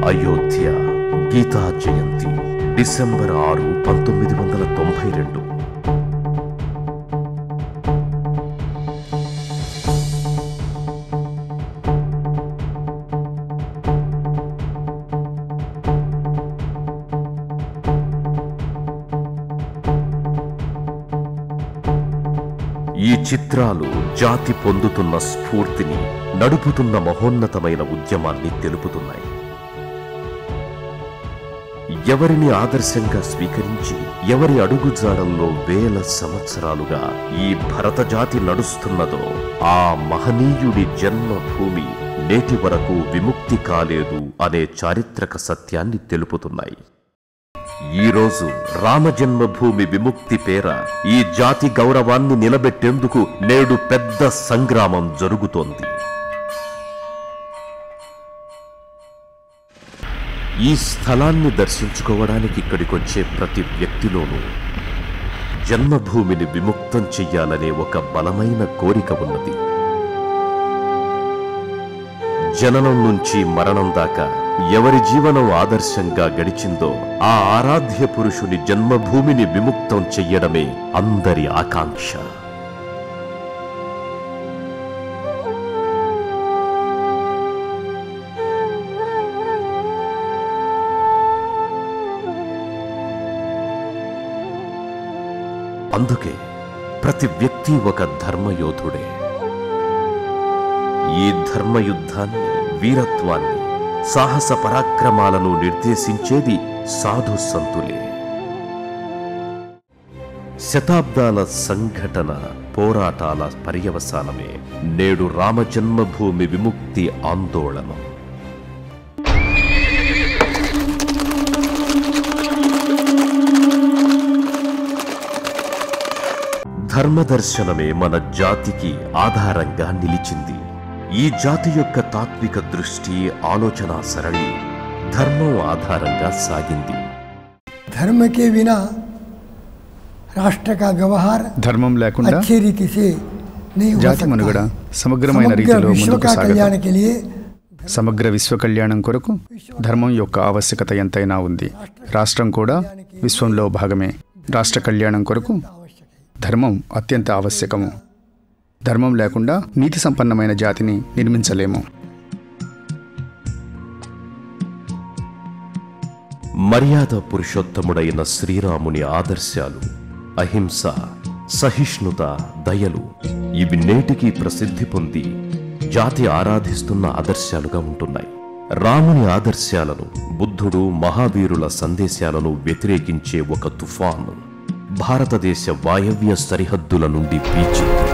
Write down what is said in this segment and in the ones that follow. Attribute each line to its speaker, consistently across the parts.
Speaker 1: అయోధ్య గీతా జయంతి December 6, 1992. ఈ చిత్రాలు జాతి పొందుతున్న స్ఫూర్తిని, నడుపుతున్న మహోన్నతమైన ఉద్యమాన్ని తెలుపుతున్నాయి. ఎవరిని ఆదర్శంగా స్వీకరించి ఎవరి అడుగుజాడల్లో వేల సంవత్సరాలుగా ఈ భరతజాతి నడుస్తున్నదో ఆ మహనీయుడి జన్మభూమి నేటి వరకు విముక్తి కాలేదు అనే చారిత్రక సత్యాన్ని తెలుపుతున్నాయి. ఈరోజు రామజన్మభూమి విముక్తి పేర ఈ జాతి గౌరవాన్ని నిలబెట్టేందుకు నేడు పెద్ద సంగ్రామం జరుగుతోంది. ఈ స్థలాన్ని దర్శించుకోవడానికి ఇక్కడికొచ్చే ప్రతి వ్యక్తిలోనూ జన్మభూమిని విముక్తం చెయ్యాలనే ఒక బలమైన కోరిక ఉన్నది. జననం నుంచి మరణం దాకా ఎవరి జీవనం ఆదర్శంగా గడిచిందో ఆ ఆరాధ్య పురుషుని జన్మభూమిని విముక్తం చెయ్యడమే అందరి ఆకాంక్ష. అందుకే ప్రతి వ్యక్తి ఒక ధర్మయోధుడే. ఈ ధర్మయుద్ధాన్ని, వీరత్వాన్ని, సాహస పరాక్రమాలను నిర్దేశించేది సాధు సంతులే. శతాబ్దాల సంఘటన, పోరాటాల పర్యవసానమే నేడు రామజన్మభూమి విముక్తి ఆందోళన. ధర్మదర్శనమే మన జాతికి ఆధారంగా నిలిచింది. ఈ జాతి యొక్క తాత్విక దృష్టి, ఆలోచన సరళి ధర్మం ఆధారంగా సాగింది.
Speaker 2: धर्म के बिना राष्ट्र का व्यवहार
Speaker 3: ధర్మం లేకుండా
Speaker 2: अच्छी रीति से नहीं हो
Speaker 3: జాతి మనుగడ సమగ్రమైన రీతిలో ముందుకు సాగదు. సమగ్ర విశ్వ కళ్యాణం కొరకు ధర్మం యొక్క ఆవశ్యకత ఎంతైనా ఉంది. రాష్ట్రం కూడా విశ్వంలో భాగమే. రాష్ట్ర కళ్యాణం కొరకు ధర్మం అత్యంత ఆవశ్యకము. ధర్మం లేకుండా నీతి సంపన్నమైన జాతిని నిర్మించలేము.
Speaker 1: మర్యాద పురుషోత్తముడైన శ్రీరాముని ఆదర్శాలు, అహింస, సహిష్ణుత, దయలు ఇవి నేటికి ప్రసిద్ధి పొంది జాతి ఆరాధిస్తున్న ఆదర్శాలుగా ఉంటున్నాయి. రాముని ఆదర్శాలను, బుద్ధుడు, మహావీరుల సందేశాలను వ్యతిరేకించే ఒక తుఫాను భారతదేశ వాయవ్య సరిహద్దుల నుండి వీచింది.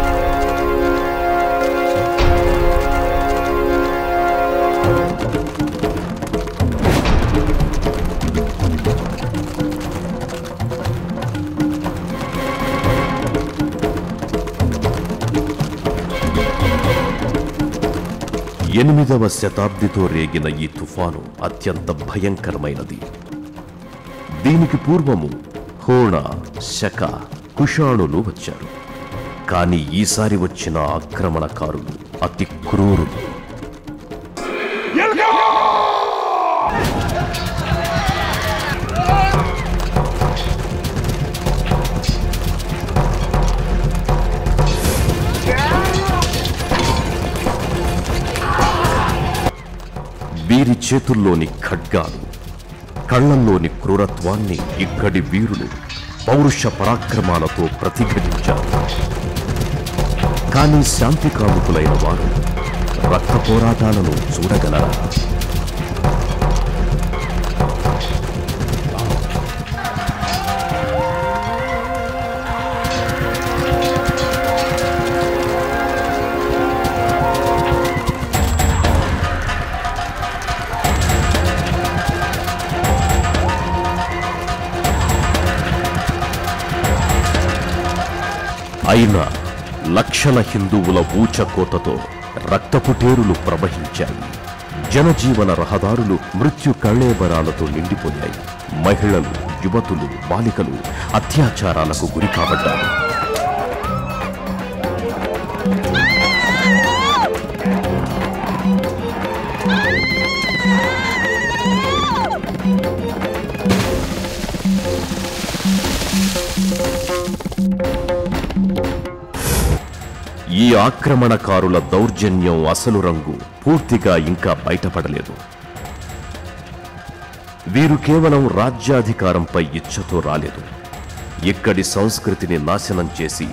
Speaker 1: ఎనిమిదవ శతాబ్దితో రేగిన ఈ తుఫాను అత్యంత భయంకరమైనది. దీనికి పూర్వము హోణ, శక, కుషాణులు వచ్చారు. కానీ ఈసారి వచ్చిన ఆక్రమణకారులు అతి క్రూరులు. వీరి చేతుల్లోని ఖడ్గాలు, కళ్లల్లోని క్రూరత్వాన్ని ఇక్కడి వీరులు పౌరుష పరాక్రమాలతో ప్రతిఘటించారు. కానీ శాంతి కాముకులైన వారు రక్త పోరాటాలను చూడగలరా? అయినా లక్షల హిందువుల ఊచకోతతో రక్తపుటేరులు ప్రవహించాయి. జనజీవన రహదారులు మృత్యు కళేబరాలతో నిండిపోయాయి. మహిళలు, యువతులు, బాలికలు అత్యాచారాలకు గురి కాబడ్డారు. ఆక్రమణకారుల దౌర్జన్యం అసలు రంగు పూర్తిగా ఇంకా బయటపడలేదు. వీరు కేవలం రాజ్యాధికారంపై ఇచ్ఛతో రాలేదు. ఇక్కడి సంస్కృతిని నాశనం చేసి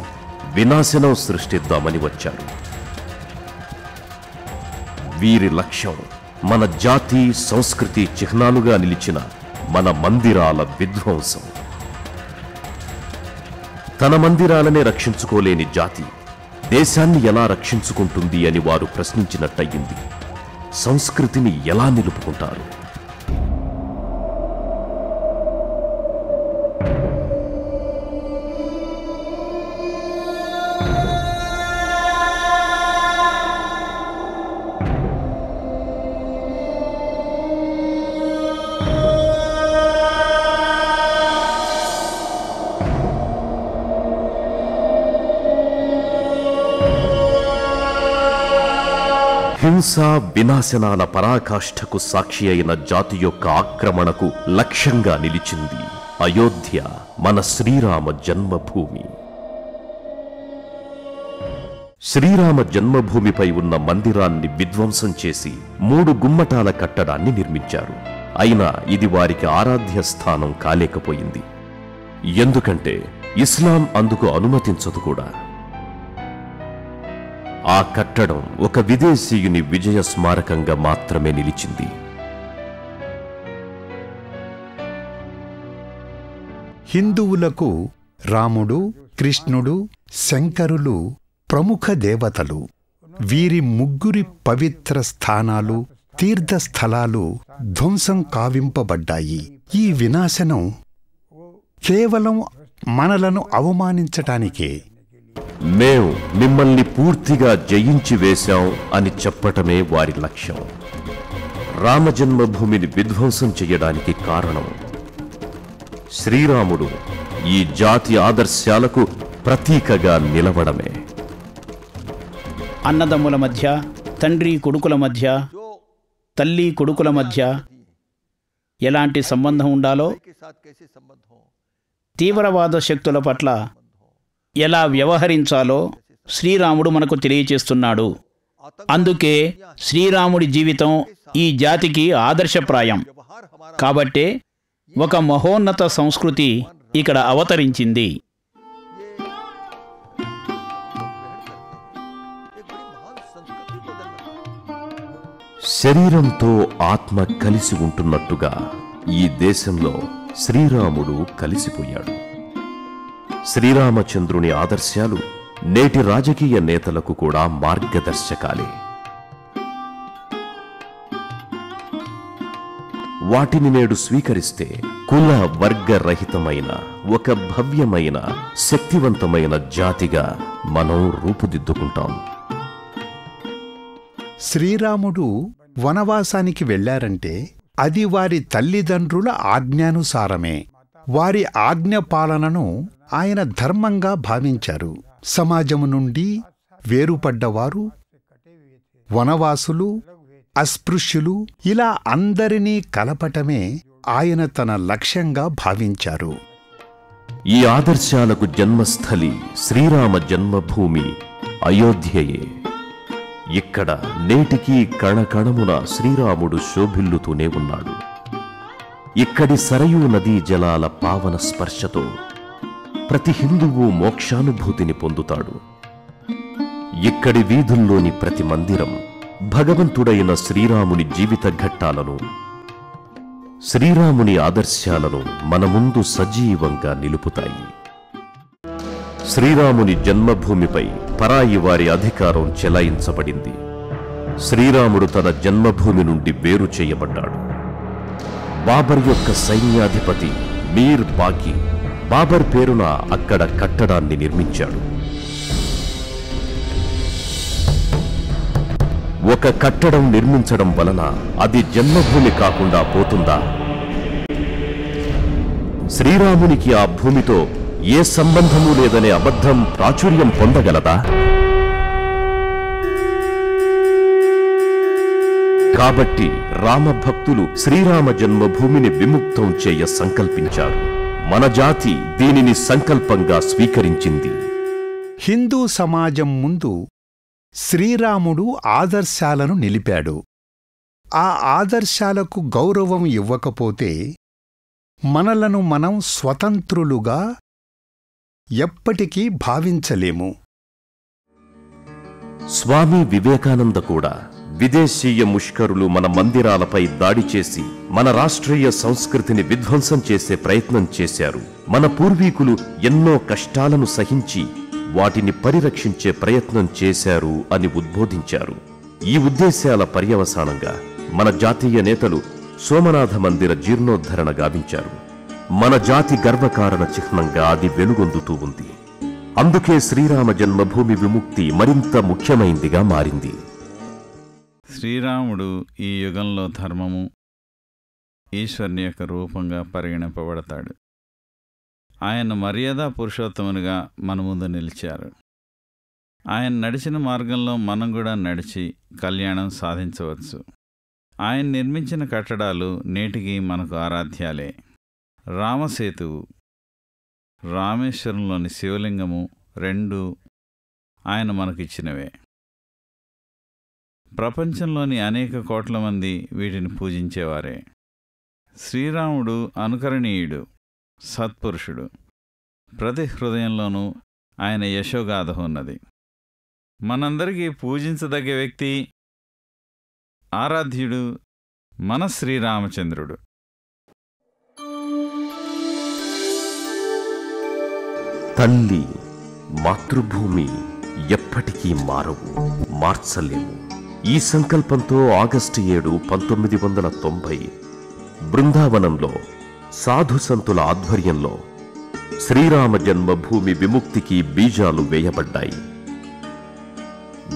Speaker 1: వినాశనం సృష్టిద్దామని వచ్చారు. వీరి లక్ష్యం మన జాతి సంస్కృతి చిహ్నాలుగా నిలిచిన మన మందిరాల విధ్వంసం. తన మందిరాలనే రక్షించుకోలేని జాతి దేశాన్ని ఎలా రక్షించుకుంటుంది అని వారు ప్రశ్నించినట్టయింది. సంస్కృతిని ఎలా నిలుపుకుంటారు? హింసా వినాశనాల పరాకాష్ఠకు సాక్షి అయిన జాతి యొక్క ఆక్రమణకు లక్ష్యంగా నిలిచింది అయోధ్య, మన శ్రీరామ జన్మభూమి. శ్రీరామ జన్మభూమిపై ఉన్న మందిరాన్ని విధ్వంసం చేసి 3 గుమ్మటాల కట్టడాన్ని నిర్మించారు. అయినా ఇది వారికి ఆరాధ్య స్థానం కాలేకపోయింది. ఎందుకంటే ఇస్లాం అందుకు అనుమతించదు కూడా. ఆ కట్టడం ఒక విదేశీయుని విజయ స్మారకంగా మాత్రమే నిలిచింది.
Speaker 4: హిందువులకు రాముడు, కృష్ణుడు, శంకరులు ప్రముఖ దేవతలు. వీరి ముగ్గురి పవిత్ర స్థానాలు, తీర్థస్థలాలు ధ్వంసం కావింపబడ్డాయి. ఈ వినాశనం కేవలం మనలను అవమానించటానికే.
Speaker 1: మేం మిమ్మల్ని పూర్తిగా జయించి వేశాం అని చెప్పటమే వారి లక్ష్యం. రామజన్మభూమిని విధ్వంసం చెయ్యడానికి కారణం శ్రీరాముడు ఈ జాతి ఆదర్శాలకు ప్రతీకగా నిలవడమే.
Speaker 5: అన్నదమ్ముల మధ్య, తండ్రి కొడుకుల మధ్య, తల్లి కొడుకుల మధ్య ఎలాంటి సంబంధం ఉండాలో, తీవ్రవాద శక్తుల పట్ల ఎలా వ్యవహరించాలో శ్రీరాముడు మనకు తెలియచేస్తున్నాడు. అందుకే శ్రీరాముడి జీవితం ఈ జాతికి ఆదర్శప్రాయం. కాబట్టే ఒక మహోన్నత సంస్కృతి ఇక్కడ అవతరించింది.
Speaker 1: శరీరంతో ఆత్మ కలిసి ఉంటున్నట్టుగా ఈ దేశంలో శ్రీరాముడు కలిసిపోయాడు. శ్రీరామచంద్రుని ఆదర్శాలు నేటి రాజకీయ నేతలకు కూడా మార్గదర్శకాలే. వాటిని నేడు స్వీకరిస్తే కుల వర్గ రహితమైన ఒక భవ్యమైన శక్తివంతమైన జాతిగా మనం రూపుదిద్దుకుంటాం.
Speaker 4: శ్రీరాముడు వనవాసానికి వెళ్లారంటే అది వారి తల్లిదండ్రుల ఆజ్ఞానుసారమే. వారి ఆజ్ఞ పాలనను ఆయన ధర్మంగా భావించారు. సమాజము నుండి వేరుపడ్డవారు, వనవాసులు, అస్పృశ్యులు ఇలా అందరినీ కలపటమే ఆయన తన లక్ష్యంగా భావించారు.
Speaker 1: ఈ ఆదర్శాలకు జన్మస్థలి శ్రీరామ జన్మభూమి అయోధ్యయే. ఇక్కడ నేటికీ కణకణమున శ్రీరాముడు శోభిల్లుతూనే ఉన్నాడు. ఇక్కడి సరయూ నదీ జలాల పావన స్పర్శతో ప్రతి హిందువు మోక్షానుభూతిని పొందుతాడు. ఇక్కడి వీధుల్లోని ప్రతి మందిరం భగవంతుడైన శ్రీరాముని జీవిత ఘట్టాలను, శ్రీరాముని ఆదర్శాలను మన ముందు సజీవంగా నిలుపుతాయి. శ్రీరాముని జన్మభూమిపై పరాయి వారి అధికారం చెలాయించబడింది. శ్రీరాముడు తన జన్మభూమి నుండి వేరు చేయబడ్డాడు. బాబర్ యొక్క సైన్యాధిపతి మీర్ బాకి బాబర్ పేరున అక్కడ కట్టడాన్ని నిర్మించాడు. ఒక కట్టడం నిర్మించడం వలన అది జన్మభూమి కాకుండా పోతుందా? శ్రీరామునికి ఆ భూమితో ఏ సంబంధమూ లేదనే అబద్ధం ప్రాచుర్యం పొందగలదా? కాబట్టి రామభక్తులు శ్రీరామ జన్మభూమిని విముక్తం చేయ సంకల్పించారు. మన జాతి దీనిని సంకల్పంగా స్వీకరించింది.
Speaker 4: హిందూ సమాజం ముందు శ్రీరాముడు ఆదర్శాలను నిలిపాడు. ఆ ఆదర్శాలకు గౌరవం ఇవ్వకపోతే మనలను మనం స్వతంత్రులుగా ఎప్పటికీ భావించలేము.
Speaker 1: స్వామి వివేకానంద కూడా విదేశీయ ముష్కరులు మన మందిరాలపై దాడి చేసి మన రాష్ట్రీయ సంస్కృతిని విధ్వంసం చేసే ప్రయత్నం చేశారు. మన పూర్వీకులు ఎన్నో కష్టాలను సహించి వాటిని పరిరక్షించే ప్రయత్నం చేశారు అని ఉద్బోధించారు. ఈ ఉద్దేశాల పర్యవసానంగా మన జాతీయ నేతలు సోమనాథ మందిర జీర్ణోద్ధరణ గావించారు. మన జాతి గర్వకారణ చిహ్నంగా అది వెలుగొందుతూ ఉంది. అందుకే శ్రీరామ జన్మభూమి విముక్తి మరింత ముఖ్యమైందిగా మారింది.
Speaker 6: శ్రీరాముడు ఈ యుగంలో ధర్మము, ఈశ్వరుని యొక్క రూపంగా పరిగణింపబడతాడు. ఆయన మర్యాద పురుషోత్తమునిగా మన ముందు నిలిచారు. ఆయన నడిచిన మార్గంలో మనం కూడా నడిచి కళ్యాణం సాధించవచ్చు. ఆయన నిర్మించిన కట్టడాలు నేటికి మనకు ఆరాధ్యాలే. రామసేతువు, రామేశ్వరంలోని శివలింగము రెండూ ఆయన మనకిచ్చినవే. ప్రపంచంలోని అనేక కోట్ల మంది వీటిని పూజించేవారే. శ్రీరాముడు అనుకరణీయుడు, సత్పురుషుడు. ప్రతి హృదయంలోనూ ఆయన యశోగాథ ఉన్నది. మనందరికీ పూజించదగ్గ వ్యక్తి, ఆరాధ్యుడు మన శ్రీరామచంద్రుడు.
Speaker 1: తల్లి, మాతృభూమి ఎప్పటికీ మారవు, మార్చలేము. ఈ సంకల్పంతో ఆగస్టు 7, 1990 బృందావనంలో సాధు సంతుల ఆధ్వర్యంలో శ్రీరామ జన్మభూమి విముక్తికి బీజాలు వేయబడ్డాయి.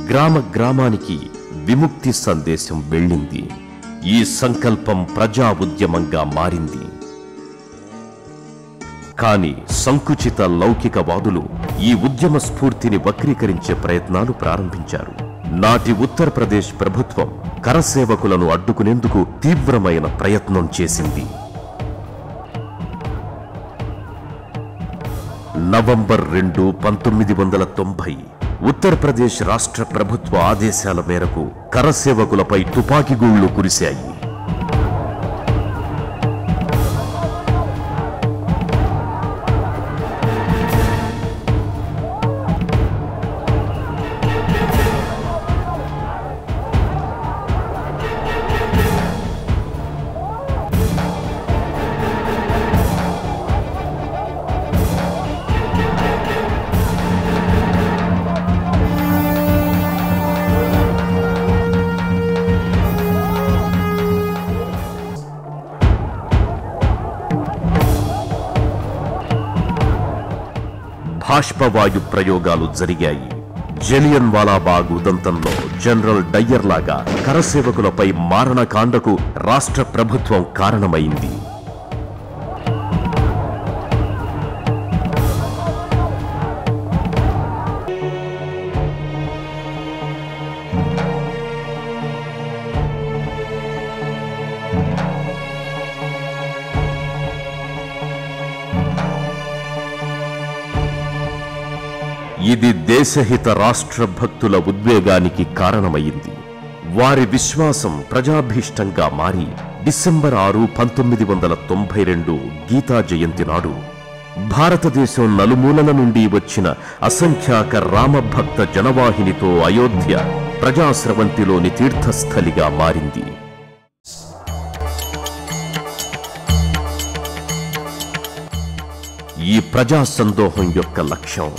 Speaker 1: గ్రామ గ్రామానికి విముక్తి సందేశం వెళ్ళింది. ఈ సంకల్పం ప్రజా ఉద్యమంగా మారింది. కాని సంకుచిత లౌకికవాదులు ఈ ఉద్యమ స్ఫూర్తిని వక్రీకరించే ప్రయత్నాలు ప్రారంభించారు. నాటి ఉత్తరప్రదేశ్ ప్రభుత్వం కరసేవకులను అడ్డుకునేందుకు తీవ్రమైన ప్రయత్నం చేసింది. నవంబర్ 2, 1990 ఉత్తరప్రదేశ్ రాష్ట్ర ప్రభుత్వ ఆదేశాల మేరకు కరసేవకులపై తుపాకీగూళ్లు కురిశాయి. బాష్పవాయు ప్రయోగాలు జరిగాయి. జలియన్ వాలాబాగ్ ఉదంతంలో జనరల్ డయ్యర్ లాగా కరసేవకులపై మారణకాండకు రాష్ట్ర ప్రభుత్వం కారణమైంది. ఇది దేశహిత రాష్ట్ర భక్తుల ఉద్వేగానికి కారణమైంది. వారి విశ్వాసం ప్రజాభీష్టంగా మారి డిసెంబర్ 6, 1992 గీతా జయంతి నాడు భారతదేశం నలుమూలల నుండి వచ్చిన అసంఖ్యాక రామభక్త జనవాహినితో అయోధ్య ప్రజాస్రవంతిలోని తీర్థస్థలిగా మారింది. ఈ ప్రజా సందోహం యొక్క లక్ష్యం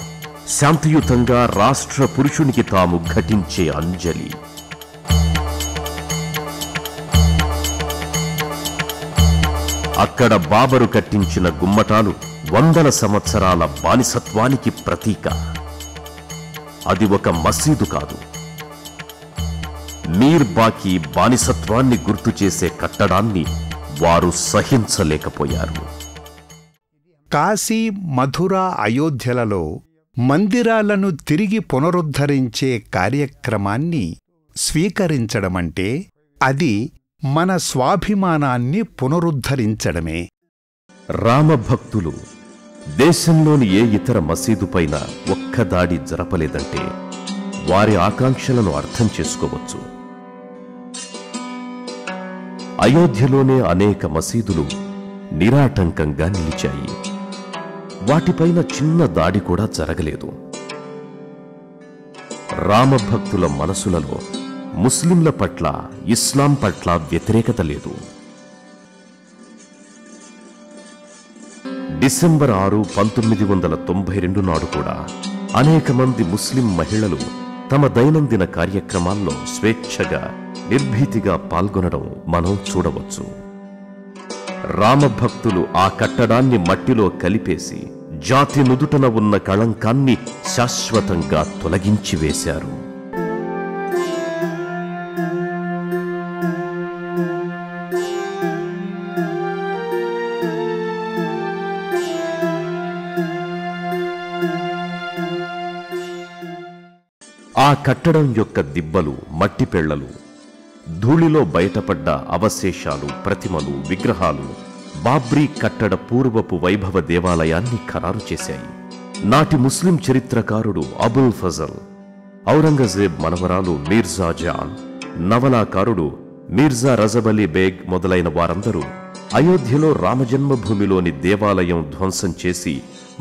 Speaker 1: శాంతియుతంగా రాష్ట్ర పురుషునికి తాము ఘటించే అంజలి. అక్కడ బాబరు కట్టించిన గుమ్మటాలు 100 సంవత్సరాల బానిసత్వానికి ప్రతీక. అది ఒక మసీదు కాదు. మీర్ బాకీ బానిసత్వాన్ని గుర్తు చేసే కట్టడాన్ని వారు సహించలేకపోయారు.
Speaker 4: కాశీ, మధుర, అయోధ్యలలో మందిరాలను తిరిగి పునరుద్ధరించే కార్యక్రమాన్ని స్వీకరించడమంటే అది మన స్వాభిమానాన్ని పునరుద్ధరించడమే.
Speaker 1: రామభక్తులు దేశంలోని ఏ ఇతర మసీదుపైన ఒక్క దాడి జరపలేదంటే వారి ఆకాంక్షలను అర్థం చేసుకోవచ్చు. అయోధ్యలోనే అనేక మసీదులు నిరాటంకంగా నిలిచాయి. వాటిపైన చిన్న దాడి కూడా జరగలేదు. రామభక్తుల మనసులలో ముస్లింల పట్ల, ఇస్లాం పట్ల వ్యతిరేకత లేదు. డిసెంబర్ 6, 1992 నాడు కూడా అనేక మంది ముస్లిం మహిళలు తమ దైనందిన కార్యక్రమాల్లో స్వేచ్ఛగా, నిర్భీతిగా పాల్గొనడం మనం చూడవచ్చు. రామభక్తులు ఆ కట్టడాన్ని మట్టిలో కలిపేసి జాతి నుదుటన ఉన్న కళంకాన్ని శాశ్వతంగా తొలగించి వేశారు. ఆ కట్టడం యొక్క దిబ్బలు, మట్టి పెళ్లలు, ధూళిలో బయటపడ్డ అవశేషాలు, ప్రతిమలు, విగ్రహాలు బాబ్రీ కట్టడ పూర్వపు వైభవ దేవాలయాన్ని ఖరారు చేశాయి. నాటి ముస్లిం చరిత్రకారుడు అబుల్ ఫజల్, ఔరంగజేబ్ మనవరాలు మీర్జా జాన్, నవలాకారుడు మీర్జా రజబలీ బేగ్ మొదలైన వారందరూ అయోధ్యలో రామజన్మభూమిలోని దేవాలయం ధ్వంసం చేసి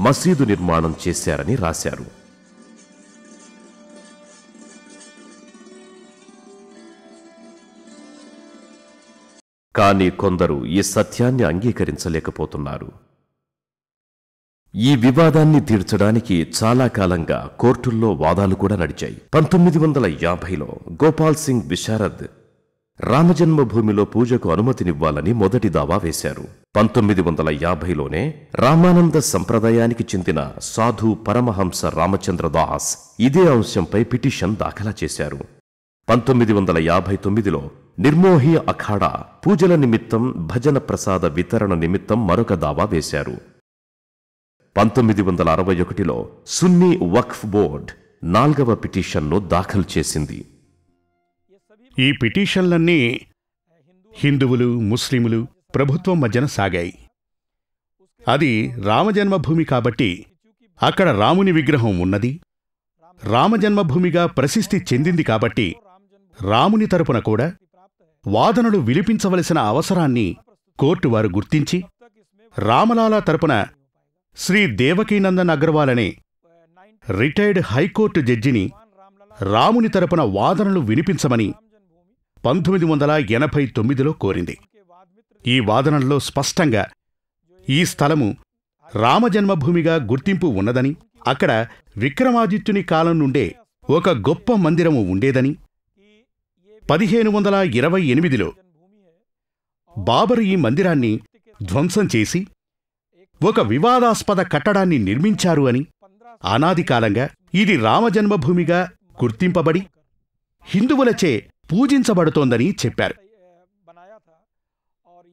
Speaker 1: మసీదు నిర్మాణం చేశారని రాశారు. కానీ కొందరు ఈ సత్యాన్ని అంగీకరించలేకపోతున్నారు. ఈ వివాదాన్ని తీర్చడానికి చాలా కాలంగా కోర్టుల్లో వాదాలు కూడా నడిచాయి. 1950లో గోపాల్ సింగ్ విశారద్ రామజన్మభూమిలో పూజకు అనుమతినివ్వాలని మొదటి దావా వేశారు. 1950లోనే రామానంద సంప్రదాయానికి చెందిన సాధు పరమహంస రామచంద్రదాస్ ఇదే అంశంపై పిటిషన్ దాఖలా చేశారు. 1959లో నిర్మోహి అఖాడా పూజల నిమిత్తం, భజన ప్రసాద వితరణ నిమిత్తం మరొక దావా వేశారు. 1961లో సున్నీ వక్ఫ్ బోర్డ్ 4వ పిటిషన్ను దాఖలు చేసింది.
Speaker 7: ఈ పిటిషన్లన్నీ హిందువులు, ముస్లిములు, ప్రభుత్వం మధ్యన సాగాయి. అది రామజన్మభూమి కాబట్టి అక్కడ రాముని విగ్రహం ఉన్నది, రామజన్మభూమిగా ప్రసిద్ధి చెందింది కాబట్టి రాముని తరపున కూడా వాదనలు విలిపించవలసిన అవసరాన్ని కోర్టు వారు గుర్తించి రామలాలా తరపున శ్రీ దేవకీనందన్ అగర్వాల్ అనే రిటైర్డ్ హైకోర్టు జడ్జిని రాముని తరపున వాదనలు వినిపించమని 1989లో కోరింది. ఈ వాదనల్లో స్పష్టంగా ఈ స్థలము రామజన్మభూమిగా గుర్తింపు ఉన్నదని, అక్కడ విక్రమాదిత్యుని కాలం నుండే ఒక గొప్ప మందిరము ఉండేదని, 1528లో బాబరు ఈ మందిరాన్ని ధ్వంసం చేసి ఒక వివాదాస్పద కట్టడాన్ని నిర్మించారు అని, అనాది కాలంగా ఇది రామజన్మభూమిగా గుర్తింపబడి హిందువులచే పూజించబడుతోందని చెప్పారు.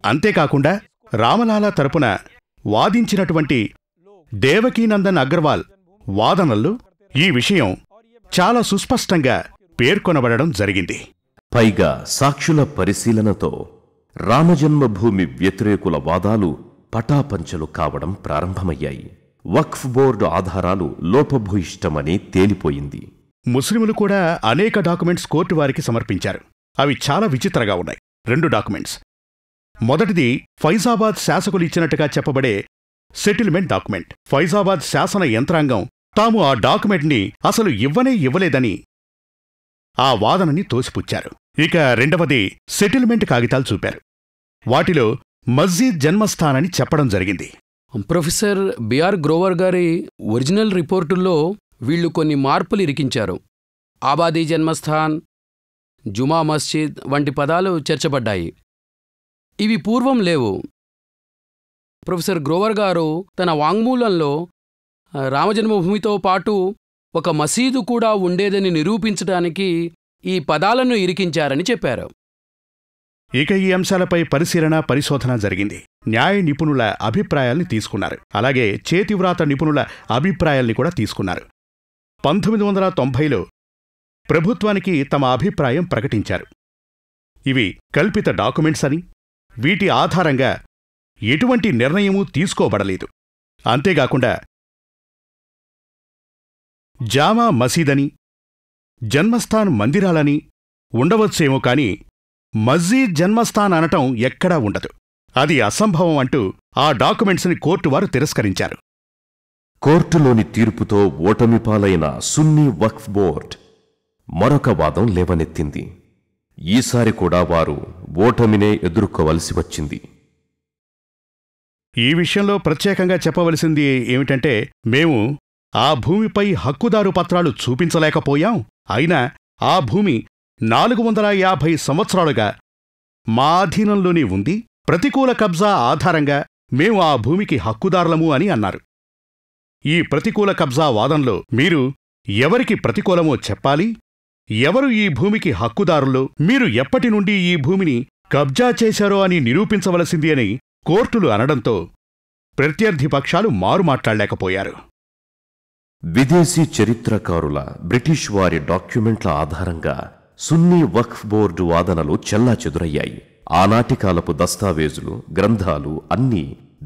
Speaker 7: అంతేకాకుండా రామలాలా తరపున వాదించినటువంటి దేవకీనందన్ అగర్వాల్ వాదనల్లో ఈ విషయం చాలా సుస్పష్టంగా పేర్కొనబడడం జరిగింది.
Speaker 1: పైగా సాక్షుల పరిశీలనతో రామజన్మభూమి వ్యతిరేకుల వాదాలు పటాపంచలు కావడం ప్రారంభమయ్యాయి. వక్ఫ్ బోర్డు ఆధారాలు లోపభూయిష్టమని తేలిపోయింది.
Speaker 7: ముస్లిములు కూడా అనేక డాక్యుమెంట్స్ కోర్టు వారికి సమర్పించారు. అవి చాలా విచిత్రంగా ఉన్నాయి. 2 డాక్యుమెంట్స్. మొదటిది ఫైజాబాద్ శాసకులు ఇచ్చినట్టుగా చెప్పబడే సెటిల్మెంట్ డాక్యుమెంట్. ఫైజాబాద్ శాసన యంత్రాంగం తాము ఆ డాక్యుమెంట్ని అసలు ఇవ్వలేదని ఆ వాదనని తోసిపుచ్చారు. ఇక రెండవది సెటిల్మెంట్ కాగితాలు చూపారు. వాటిలో మస్జిద్ జన్మస్థానని చెప్పడం జరిగింది.
Speaker 8: ప్రొఫెసర్ బిఆర్ గ్రోవర్ గారి ఒరిజినల్ రిపోర్టుల్లో వీళ్లు కొన్ని మార్పులు ఇరికించారు. ఆబాదీ జన్మస్థాన్, జుమా మస్జిద్ వంటి పదాలు చేర్చబడ్డాయి. ఇవి పూర్వం లేవు. ప్రొఫెసర్ గ్రోవర్ గారు తన వాంగ్మూలంలో రామజన్మభూమితో పాటు ఒక మసీదు కూడా ఉండేదని నిరూపించడానికి ఈ పదాలను ఇరికించారని చెప్పారు.
Speaker 7: ఇక ఈ అంశాలపై పరిశోధన జరిగింది. న్యాయ నిపుణుల అభిప్రాయాల్ని తీసుకున్నారు. అలాగే చేతివ్రాత నిపుణుల అభిప్రాయాల్ని కూడా తీసుకున్నారు. 1990లో ప్రభుత్వానికి తమ అభిప్రాయం ప్రకటించారు. ఇవి కల్పిత డాక్యుమెంట్స్ అని, వీటి ఆధారంగా ఎటువంటి నిర్ణయమూ తీసుకోబడలేదు. అంతేగాకుండా జామా మసీదని, జన్మస్థాన్ మందిరాలని ఉండవచ్చేమో కాని మస్జీద్ జన్మస్థాన్ అనటం ఎక్కడా ఉండదు. అది అసంభవం అంటూ ఆ డాక్యుమెంట్స్ని కోర్టు వారు తిరస్కరించారు.
Speaker 1: కోర్టులోని తీర్పుతో ఓటమి పాలైన సున్నీ వక్ఫ్ బోర్డ్ మరొక వాదం లేవనెత్తింది. ఈసారి కూడా వారు ఓటమినే ఎదుర్కోవలసి వచ్చింది.
Speaker 7: ఈ విషయంలో ప్రత్యేకంగా చెప్పవలసింది ఏమిటంటే, మేము ఆ భూమిపై హక్కుదారు పత్రాలు చూపించలేకపోయాం. అయినా ఆ భూమి 450 సంవత్సరాలుగా మా అధీనంలోనే ఉంది. ప్రతికూల కబ్జా ఆధారంగా మేము ఆ భూమికి హక్కుదారులము అని అన్నారు. ఈ ప్రతికూల కబ్జా వాదంలో మీరు ఎవరికి ప్రతికూలమో చెప్పాలి, ఎవరు ఈ భూమికి హక్కుదారులో, మీరు ఎప్పటి నుండి ఈ భూమిని కబ్జా చేశారో అని నిరూపించవలసింది అని కోర్టులు అనడంతో ప్రత్యర్థి పక్షాలు మారుమాట్లాడలేకపోయారు.
Speaker 1: విదేశీ చరిత్రకారుల, బ్రిటిష్ వారి డాక్యుమెంట్ల ఆధారంగా సున్నీ వక్ఫ్ బోర్డు వాదనలు చెల్లాచెదురయ్యాయి. ఆనాటి కాలపు దస్తావేజులు, గ్రంథాలు అన్నీ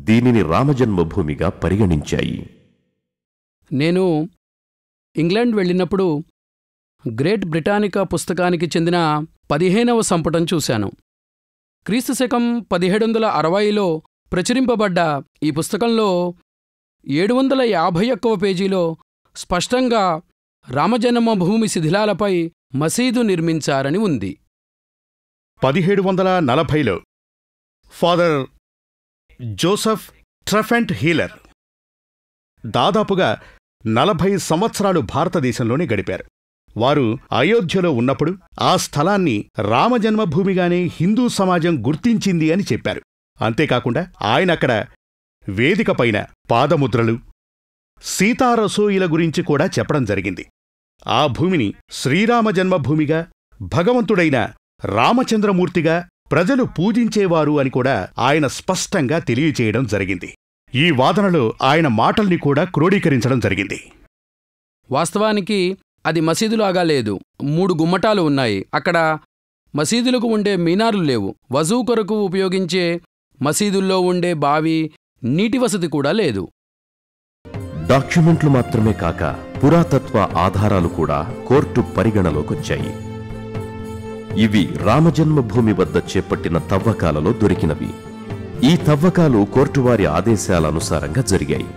Speaker 1: దీనిని రామజన్మభూమిగా పరిగణించాయి.
Speaker 8: నేను ఇంగ్లాండ్ వెళ్ళినప్పుడు గ్రేట్ బ్రిటానికా పుస్తకానికి చెందిన 15వ సంపుటం చూశాను. క్రీస్తుశకం 1760లో ప్రచురింపబడ్డ ఈ పుస్తకంలో 751వ పేజీలో స్పష్టంగా రామజన్మభూమి శిథిలాలపై మసీదు నిర్మించారని ఉంది.
Speaker 7: 1740లో ఫాదర్ జోసెఫ్ ట్రెఫెంట్ హీలర్ దాదాపుగా 40 సంవత్సరాలు భారతదేశంలోనే గడిపారు. వారు అయోధ్యలో ఉన్నప్పుడు ఆ స్థలాన్ని రామజన్మభూమిగానే హిందూ సమాజం గుర్తించింది అని చెప్పారు. అంతేకాకుండా ఆయనక్కడ వేదికపైన పాదముద్రలు, సీతారసోయిల గురించి కూడా చెప్పడం జరిగింది. ఆ భూమిని శ్రీరామ జన్మభూమిగా, భగవంతుడైన రామచంద్రమూర్తిగా ప్రజలు పూజించేవారు అని కూడా ఆయన స్పష్టంగా తెలియచేయడం జరిగింది. ఈ వాదనలో ఆయన మాటల్ని కూడా క్రోడీకరించడం జరిగింది.
Speaker 8: వాస్తవానికి అది మసీదులాగా లేదు. 3 గుమ్మటాలు ఉన్నాయి. అక్కడ మసీదులకు ఉండే మీనార్లు లేవు. వజూ కొరకు ఉపయోగించే మసీదుల్లో ఉండే బావి, నీటి వసతి కూడా లేదు.
Speaker 1: డాక్యుమెంట్లు మాత్రమే కాక పురాతత్వ ఆధారాలు కూడా కోర్టు పరిగణలోకొచ్చాయి. ఇవి రామజన్మభూమి వద్ద చేపట్టిన తవ్వకాలలో దొరికినవి. ఈ తవ్వకాలు కోర్టువారి ఆదేశాల అనుసారంగా జరిగాయి.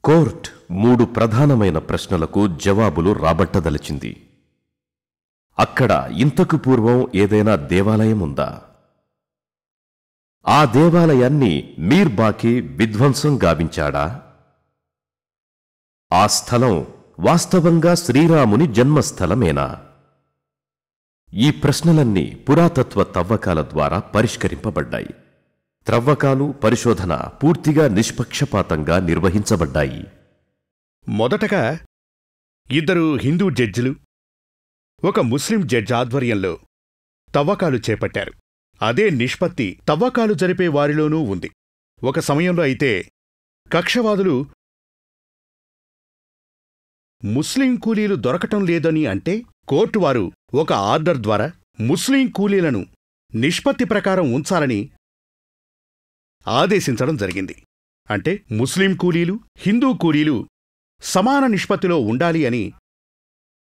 Speaker 1: కోర్ట్ 3 ప్రధానమైన ప్రశ్నలకు జవాబులు రాబట్టదలిచింది. అక్కడ ఇంతకు పూర్వం ఏదైనా దేవాలయం ఉందా? ఆ దేవాలయాన్ని మీర్ బాకి విధ్వంసం గావించాడా? ఆ స్థలం వాస్తవంగా శ్రీరాముని జన్మస్థలమేనా? ఈ ప్రశ్నలన్నీ పురాతత్వ తవ్వకాల ద్వారా పరిష్కరింపబడ్డాయి. త్రవ్వకాలు, పరిశోధన పూర్తిగా నిష్పక్షపాతంగా నిర్వహించబడ్డాయి.
Speaker 7: మొదటగా 2 హిందూ జడ్జిలు, ఒక ముస్లిం జడ్జి ఆధ్వర్యంలో తవ్వకాలు చేపట్టారు. అదే నిష్పత్తి తవ్వకాలు జరిపే వారిలోనూ ఉంది. ఒక సమయంలో అయితే కక్షవాదులు ముస్లిం కూలీలు దొరకటం లేదని అంటే కోర్టువారు ఒక ఆర్డర్ ద్వారా ముస్లిం కూలీలను నిష్పత్తి ప్రకారం ఉంచాలని ఆదేశించడం జరిగింది. అంటే ముస్లిం కూలీలు, హిందూ కూలీలు సమాన నిష్పత్తిలో ఉండాలి అని.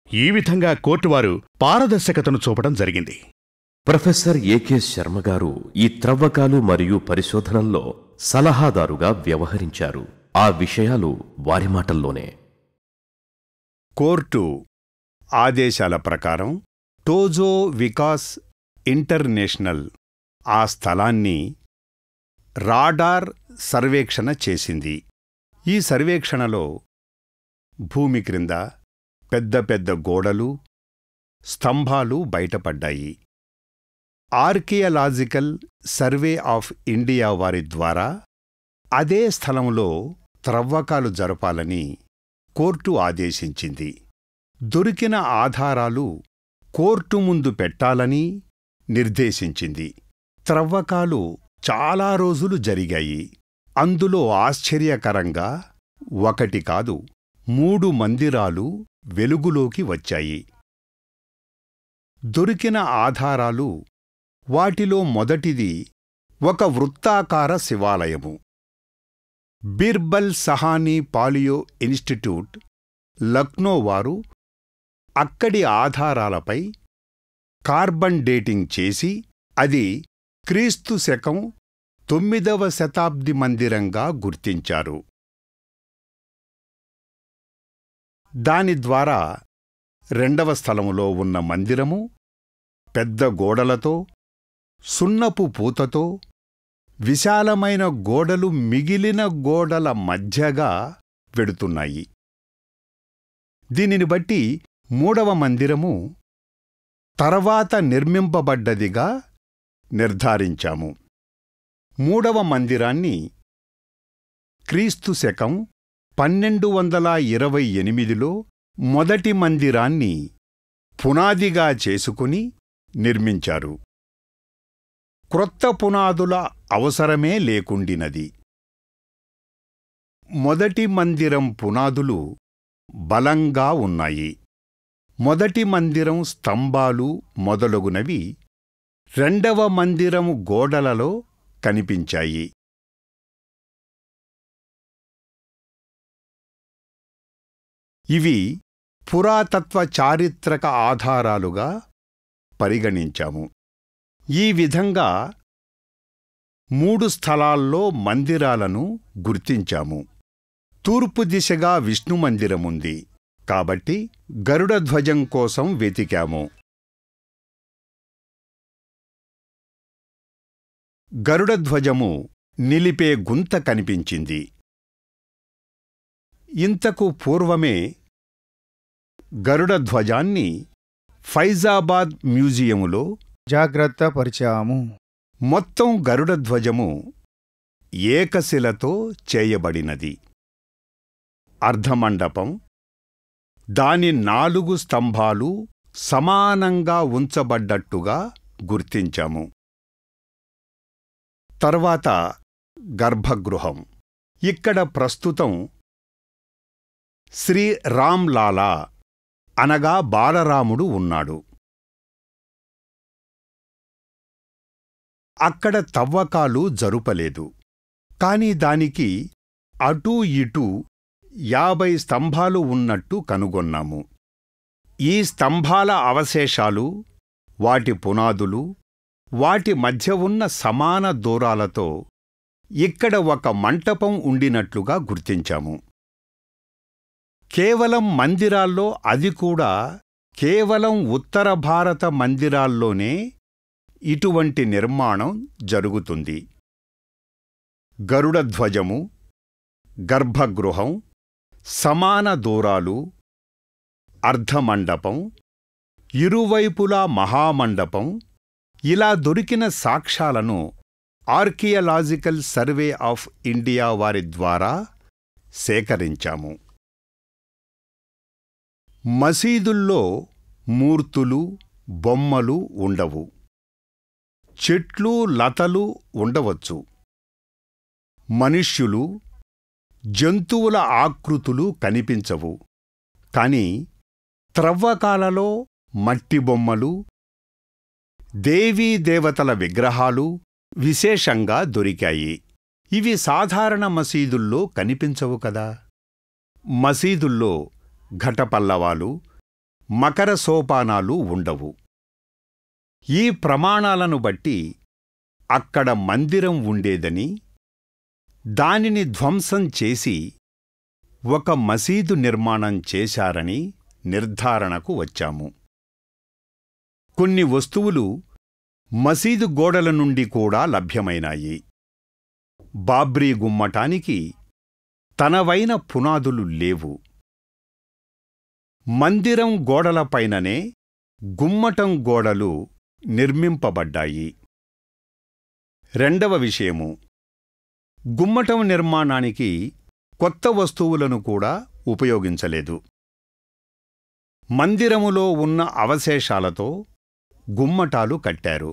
Speaker 7: ఈ విధంగా కోర్టువారు పారదర్శకతను చూపడం జరిగింది.
Speaker 1: ప్రొఫెసర్ ఏకే శర్మ గారు ఈ త్రవ్వకాలు మరియు పరిశోధనల్లో సలహాదారుగా వ్యవహరించారు. ఆ విషయాలు వారి మాటల్లోనే.
Speaker 4: కోర్టు ఆదేశాల ప్రకారం టోజో వికాస్ ఇంటర్నేషనల్ ఆ స్థలాన్ని రాడార్ సర్వేక్షణ చేసింది. ఈ సర్వేక్షణలో భూమి క్రింద పెద్ద పెద్ద గోడలు, స్తంభాలు బయటపడ్డాయి. ఆర్కియాలజికల్ సర్వే ఆఫ్ ఇండియా వారి ద్వారా అదే స్థలంలో త్రవ్వకాలు జరపాలని కోర్టు ఆదేశించింది. దొరికిన ఆధారాలు కోర్టు ముందు పెట్టాలని నిర్దేశించింది. త్రవ్వకాలు చాలా రోజులు జరిగాయి. అందులో ఆశ్చర్యకరంగా 1 కాదు 3 మందిరాలు వెలుగులోకి వచ్చాయి. దొరికిన ఆధారాలు, వాటిలో మొదటిది ఒక వృత్తాకార శివాలయము. బిర్బల్ సహానీ పాలియో ఇన్స్టిట్యూట్, లక్నో వారు అక్కడి ఆధారాలపై కార్బన్ డేటింగ్ చేసి అది క్రీస్తు శకం 9వ శతాబ్ది మందిరంగా గుర్తించారు. దాని ద్వారా 2వ స్థలములో ఉన్న మందిరము పెద్ద గోడలతో, సున్నపు పూతతో, విశాలమైన గోడలు మిగిలిన గోడల మధ్యగా వెడుతున్నాయి. దీనిని బట్టి 3వ మందిరము తర్వాత నిర్మింపబడ్డదిగా నిర్ధారించాము. 3వ మందిరాన్ని క్రీస్తు శకం 1228లో మొదటి మందిరాన్ని పునాదిగా చేసుకుని నిర్మించారు. క్రొత్త పునాదుల అవసరమే లేకుండినది. మొదటి మందిరం పునాదులు బలంగా ఉన్నాయి. మొదటి మందిరం స్తంభాలు మొదలగునవి 2వ మందిరము గోడలలో కనిపించాయి. ఇవి పురాతత్వ చారిత్రక ఆధారాలుగా పరిగణించాము. ఈ విధంగా 3 స్థలాల్లో మందిరాలను గుర్తించాము. తూర్పు దిశగా విష్ణు మందిరముంది కాబట్టి గరుడధ్వజం కోసం వెతికాము. గరుడధ్వజము నిలిపే గుంత కనిపించింది. ఇంతకు పూర్వమే గరుడధ్వజాన్ని ఫైజాబాద్ మ్యూజియంలో
Speaker 3: జాగ్రత్త పరిచాము.
Speaker 4: మొత్తం గరుడధ్వజము ఏకశిలతో చేయబడినది. అర్ధమండపం, దాని 4 స్తంభాలు సమానంగా ఉంచబడ్డట్టుగా గుర్తించాము. తర్వాత గర్భగృహం. ఇక్కడ ప్రస్తుతం శ్రీ రామ్లాలా అనగా బాలరాముడు ఉన్నాడు. అక్కడ తవ్వకాలు జరుపలేదు. కాని దానికి అటూ ఇటూ 50 స్తంభాలు ఉన్నట్టు కనుగొన్నాము. ఈ స్తంభాల అవశేషాలు, వాటి పునాదులు, వాటి మధ్య ఉన్న సమాన దూరాలతో ఇక్కడ ఒక మంటపం ఉండినట్లుగా గుర్తించాము. కేవలం మందిరాల్లో, అది కూడా కేవలం ఉత్తర భారత మందిరాల్లోనే ఇటువంటి నిర్మాణం జరుగుతుంది. గరుడధ్వజము, గర్భగృహం, సమాన దూరాలు, అర్ధమండపం, ఇరువైపులా మహామండపం, ఇలా దొరికిన సాక్ష్యాలను ఆర్కియలాజికల్ సర్వే ఆఫ్ ఇండియా వారి ద్వారా సేకరించాము. మసీదుల్లో మూర్తులు, బొమ్మలు ఉండవు. చెట్లు, లతలు ఉండవచ్చు. మనుష్యులు, జంతువుల ఆకృతులు కనిపించవు. కాని త్రవ్వకాలలో మట్టి బొమ్మలు, దేవీదేవతల విగ్రహాలు విశేషంగా దొరికాయి. ఇవి సాధారణ మసీదుల్లో కనిపించవు కదా. మసీదుల్లో ఘటపల్లవాలు, మకర సోపానాలు ఉండవు. ఈ ప్రమాణాలను బట్టి అక్కడ మందిరం ఉండేదని, దానిని ధ్వంసం చేసి ఒక మసీదు నిర్మాణం చేశారని నిర్ధారణకు వచ్చాము. కొన్ని వస్తువులు మసీదు గోడల నుండి కూడా లభ్యమైనాయి. బాబ్రీ గుమ్మటానికి తనవైన పునాదులు లేవు. మందిరం గోడలపైననే గుమ్మటం గోడలు నిర్మింపబడ్డాయి. రెండవ విషయము, గుమ్మటం నిర్మాణానికి కొత్త వస్తువులను కూడా ఉపయోగించలేదు. మందిరములో ఉన్న అవశేషాలతో గుమ్మటాలు కట్టారు.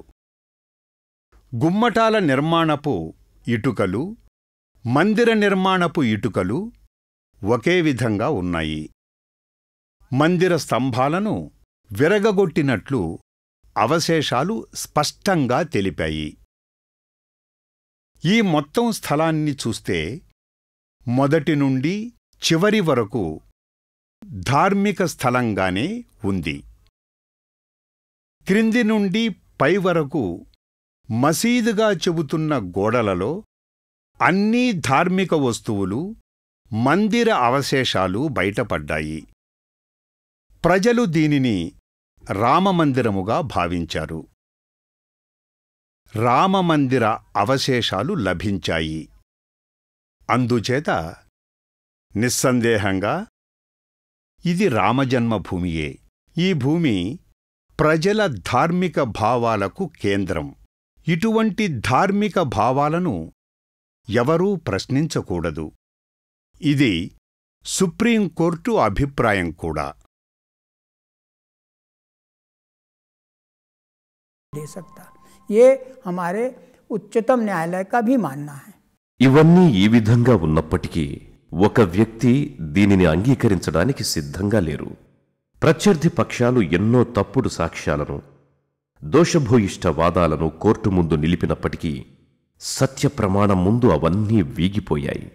Speaker 4: గుమ్మటాల నిర్మాణపు ఇటుకలు, మందిర నిర్మాణపు ఇటుకలు ఒకే విధంగా ఉన్నాయి. మందిర స్తంభాలను విరగగొట్టినట్లు అవశేషాలు స్పష్టంగా తెలిపాయి. ఈ మొత్తం స్థలాన్ని చూస్తే మొదటి నుండి చివరి వరకు ధార్మిక స్థలంగానే ఉంది. క్రింది నుండి పై వరకు మసీదుగా చెబుతున్న గోడలలో అన్ని ధార్మిక వస్తువులు, మందిర అవశేషాలు బయటపడ్డాయి. ప్రజలు దీనిని రామమందిరముగా భావించారు. రామమందిర అవశేషాలు లభించాయి. అందుచేత నిస్సందేహంగా ఇది రామజన్మభూమియే. ఈ భూమి ప్రజల ధార్మిక భావాలకు కేంద్రం. ఇటువంటి ధార్మిక భావాలను ఎవరూ ప్రశ్నించకూడదు. ఇది సుప్రీంకోర్టు అభిప్రాయం కూడా.
Speaker 9: दे सकता, ये हमारे उच्चतम न्यायालय का भी मानना है.
Speaker 1: ఇవన్నీ ఈ విధంగా ఉన్నప్పటికీ ఒక వ్యక్తి దీనిని అంగీకరించడానికి సిద్ధంగా లేరు. ప్రత్యర్థి పక్షాలు ఎన్నో తప్పుడు సాక్ష్యాలను, దోషభూయిష్ట వాదాలను కోర్టు ముందు నిలిపినప్పటికీ సత్య ప్రమాణం ముందు అవన్నీ వీగిపోయాయి.